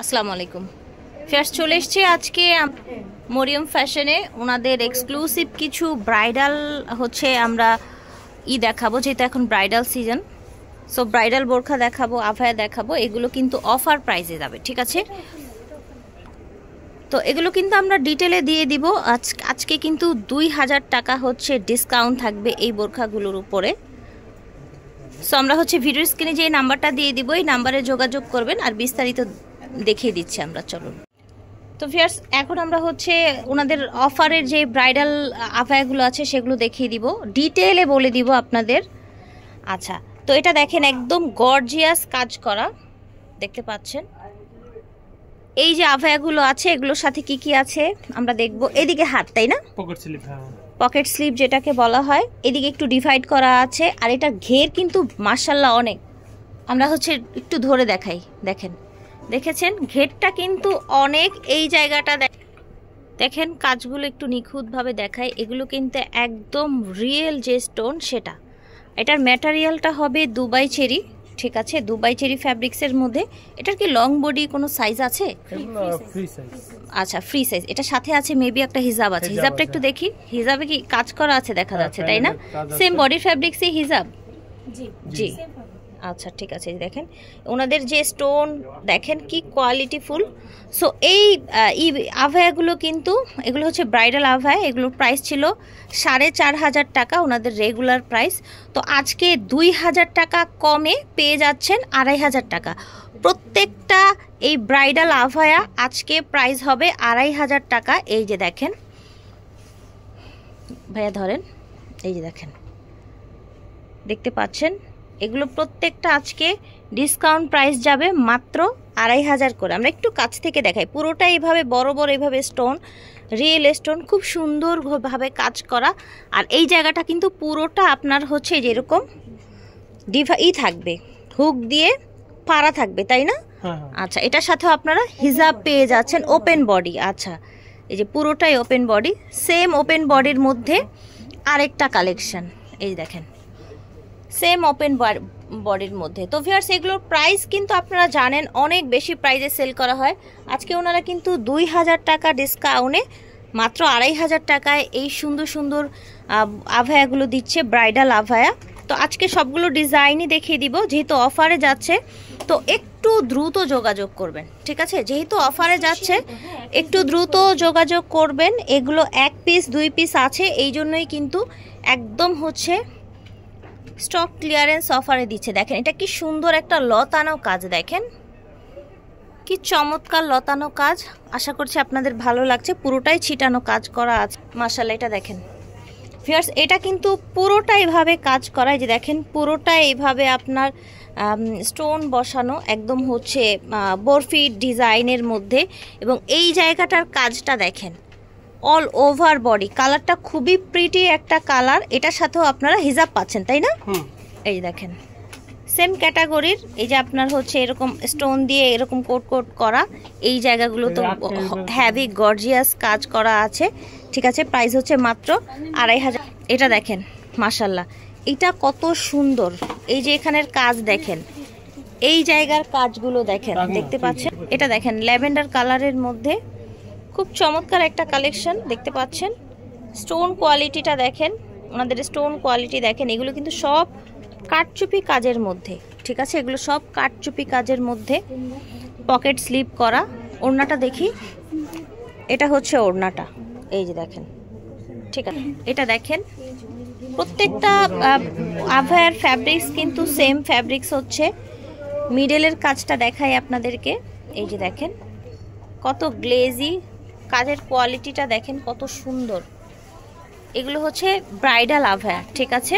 আসসালামু আলাইকুম। ফার্স্ট চলে এসেছি আজকে মরিয়ম ফ্যাশনে ওনাদের এক্সক্লুসিভ কিছু ব্রাইডাল আমরা দেখাবো, যেহেতু এখন ব্রাইডাল সিজন। সো ব্রাইডাল বোরখা দেখাবো, আভায়া দেখাবো, এগুলো কিন্তু অফার প্রাইসে যাবে, ঠিক আছে? তো এগুলো কিন্তু আমরা ডিটেলে দিয়ে দিব। আজকে কিন্তু 2000 টাকা ডিসকাউন্ট থাকবে এই বোরখাগুলোর উপরে। সো আমরা ভিডিও স্ক্রিনে যে নাম্বারটা দিয়ে দিব, এই নাম্বারে যোগাযোগ করবেন আর বিস্তারিত দেখিয়ে দিচ্ছি আমরা। চলুন। তো ভিউয়ার্স, এখন আমরা ওনাদের অফারের যে ব্রাইডাল আভায়াগুলো আছে সেগুলো দেখিয়ে দিব, ডিটেলে বলে দিব আপনাদের। আচ্ছা, তো এটা দেখেন একদম গর্জিয়াস কাজ করা, দেখতে পাচ্ছেন। এই যে আভায়াগুলো আছে এগুলোর সাথে কি কি আছে আমরা দেখব। এদিকে হাত, তাই না? পকেট স্লিভ যেটাকে বলা হয়, এদিকে একটু ডিভাইড করা আছে। আর এটা ঘের কিন্তু মাশাআল্লাহ অনেক। আমরা একটু ধরে দেখাই, দেখেন, দেখেছেন ঘেরটা কিন্তু অনেক। এই জায়গাটা দেখেন, কাজগুলো একটু নিখুঁতভাবে দেখায়। এগুলো কিন্তু একদম রিয়েল যে স্টোন সেটা। এটার ম্যাটেরিয়ালটা হবে দুবাই চেরি, ঠিক আছে? দুবাই চেরি ফ্যাব্রিক্সের মধ্যে। এটার কি লং বডি কোনো সাইজ আছে? আচ্ছা, ফ্রি সাইজ। এটার সাথে আছে মেবি একটা হিজাব আছে। হিজাবটা একটু দেখি, হিজাবে কি কাজ করা আছে দেখা যাচ্ছে, তাই না? সেম বডি ফ্যাব্রিক্সে হিজাব। জি, আচ্ছা, ঠিক আছে। দেখেন ওনাদের যে স্টোন দেখেন কি কোয়ালিটিফুল। সো এই আভায়াগুলো কিন্তু এগুলো ব্রাইডাল আভায়া। এগুলোর প্রাইস ছিল 4500 টাকা, ওনাদের রেগুলার প্রাইস। তো আজকে 2000 টাকা কমে পেয়ে যাচ্ছেন 2500 টাকা। প্রত্যেকটা এই ব্রাইডাল আভায়া আজকে প্রাইস হবে 2500 টাকা। এই যে দেখেন ভাইয়া, ধরেন, এই যে দেখেন, দেখতে পাচ্ছেন এগুলো প্রত্যেকটা আজকে ডিসকাউন্ট প্রাইস যাবে মাত্র 2500 করে। আমরা একটু কাছ থেকে দেখাই। পুরোটা এইভাবে বড় বড় এইভাবে স্টোন, রিয়েল স্টোন, খুব সুন্দরভাবে কাজ করা। আর এই জায়গাটা কিন্তু পুরোটা আপনার যেরকম থাকবে, হুক দিয়ে পাড়া থাকবে, তাই না? আচ্ছা, এটার সাথেও আপনারা হিজাব পেয়ে যাচ্ছেন, ওপেন বডি। আচ্ছা, এই যে পুরোটাই ওপেন বডি। সেম ওপেন বডির মধ্যে আরেকটা কালেকশন, এই দেখেন, সেম ওপেন বডির মধ্যে। তো ভিউয়ার্স, এগুলোর প্রাইস কিন্তু আপনারা জানেন অনেক বেশি প্রাইসে সেল করা হয়। আজকে ওনারা কিন্তু 2000 টাকা ডিসকাউন্টে মাত্র 2500 টাকায় এই সুন্দর সুন্দর আভায়াগুলো দিচ্ছে, ব্রাইডাল আভায়া। তো আজকে সবগুলো ডিজাইনই দেখিয়ে দিব, যেহেতু অফারে যাচ্ছে। তো একটু দ্রুত যোগাযোগ করবেন, ঠিক আছে? যেহেতু অফারে যাচ্ছে একটু দ্রুত যোগাযোগ করবেন। এগুলো 1 পিস 2 পিস আছে, এই জন্যই কিন্তু একদম স্টক ক্লিয়ারেন্স অফারে দিচ্ছে। দেখেন এটা কি সুন্দর একটা লতানো কাজ, দেখেন কি চমৎকার লতানো কাজ। আশা করছি আপনাদের ভালো লাগছে। পুরোটাই ছিটানো কাজ করা আছে, মাশাআল্লাহ। এটা দেখেন ভিউয়ার্স, এটা কিন্তু পুরোটাই এইভাবে কাজ করা। যে দেখেন পুরোটাই এইভাবে আপনার স্টোন বসানো, একদম বরফি ডিজাইনের মধ্যে। এবং এই জায়গাটার কাজটা দেখেন, অল ওভার বডি। কালারটা খুবই প্রিটি একটা কালার। এটার সাথেও আপনারা হিজাব পাচ্ছেন, তাই না? এই দেখেন সেম ক্যাটাগরির। এই যে আপনার এরকম স্টোন দিয়ে এরকম কোট কোট করা, এই জায়গাগুলো তো হ্যাভি গর্জিয়াস কাজ করা আছে, ঠিক আছে? প্রাইস মাত্র 2500। এটা দেখেন মাশাআল্লাহ, এটা কত সুন্দর। এই যে এখানের কাজ দেখেন, এই জায়গার কাজগুলো দেখেন, দেখতে পাচ্ছেন? এটা দেখেন ল্যাভেন্ডার কালারের মধ্যে খুব চমৎকার একটা কালেকশন, দেখতে পাচ্ছেন। স্টোন কোয়ালিটিটা দেখেন, ওনাদের স্টোন কোয়ালিটি দেখেন। এগুলো কিন্তু সব কাটচুপি কাজের মধ্যে, ঠিক আছে? এগুলো সব কাটচুপি কাজের মধ্যে, পকেট স্লিপ করা। ওড়নাটা দেখি, এটা ওড়নাটা, এই যে দেখেন, ঠিক আছে? এটা দেখেন প্রত্যেকটা আভায়ার ফ্যাব্রিক্স কিন্তু সেম ফ্যাব্রিক্স মিডলের কাজটা দেখাই আপনাদেরকে। এই যে দেখেন কত গ্লেজি কাজের কোয়ালিটিটা দেখেন, কত সুন্দর। এগুলো ব্রাইডাল আভায়া, ঠিক আছে?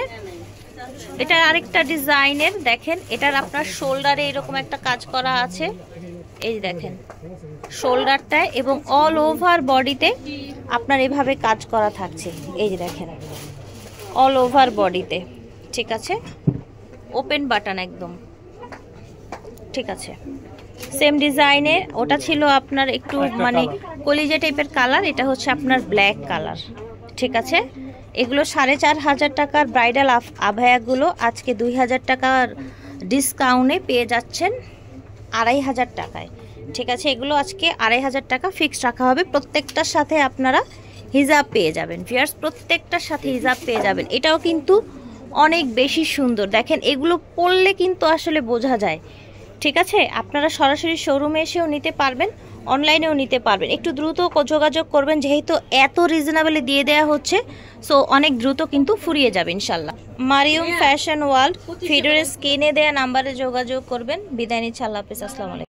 এটা আরেকটা ডিজাইনের দেখেন, এটার আপনার শোল্ডারে এরকম একটা কাজ করা আছে, এই দেখেন শোল্ডারটায়। এবং অল ওভার বডিতে আপনার এভাবে কাজ করা থাকছে, এই যে দেখেন অল ওভার বডিতে, ঠিক আছে? ওপেন বাটন একদম, ঠিক আছে? সেম ডিজাইনে ওটা ছিল আপনার একটু কলিজা টাইপের কালার, এটা আপনার ব্ল্যাক কালার, ঠিক আছে? এগুলো 4500 টাকার ব্রাইডাল আভায়াগুলো আজকে 2000 টাকার ডিসকাউন্টে পেয়ে যাচ্ছেন 2500 টাকায়। ঠিক আছে, এগুলো আজকে 2500 টাকা ফিক্সড রাখা হবে। প্রত্যেকটার সাথে আপনারা হিজাব পেয়ে যাবেন ভিউয়ার্স, প্রত্যেকটার সাথে হিজাব পেয়ে যাবেন। এটাও কিন্তু অনেক বেশি সুন্দর, দেখেন এগুলো পরলে কিন্তু আসলে বোঝা যায়। ঠিক আছে, আপনারা সরাসরি শোরুমে এসেও নিতে পারবেন, অনলাইনেও নিতে পারবেন। একটু দ্রুত যোগাযোগ করবেন, যেহেতু এত রিজনেবলে দিয়ে দেওয়া হচ্ছে, সো অনেক দ্রুত কিন্তু ফুরিয়ে যাবে ইনশাল্লাহ। মারিয়ম ফ্যাশন ওয়ার্ল্ড ভিডিওর স্ক্রিনে দেওয়া নাম্বারে যোগাযোগ করবেন। বিদায় নিচ্ছি, আল্লাহ হাফেজ, আসসালামু আলাইকুম।